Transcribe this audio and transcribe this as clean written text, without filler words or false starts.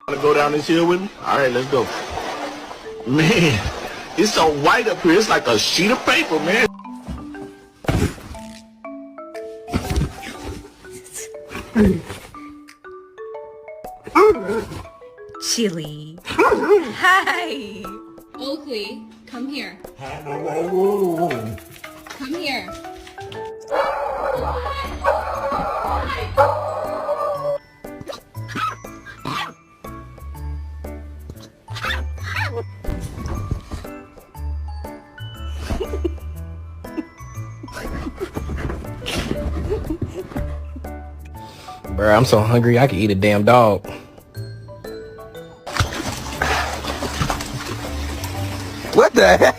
Wanna go down this hill with me? All right, let's go. Man, it's so white up here. It's like a sheet of paper, man. Chili. Hi. Oakley, come here. Come here. Bro, I'm so hungry I could eat a damn dog. What the heck?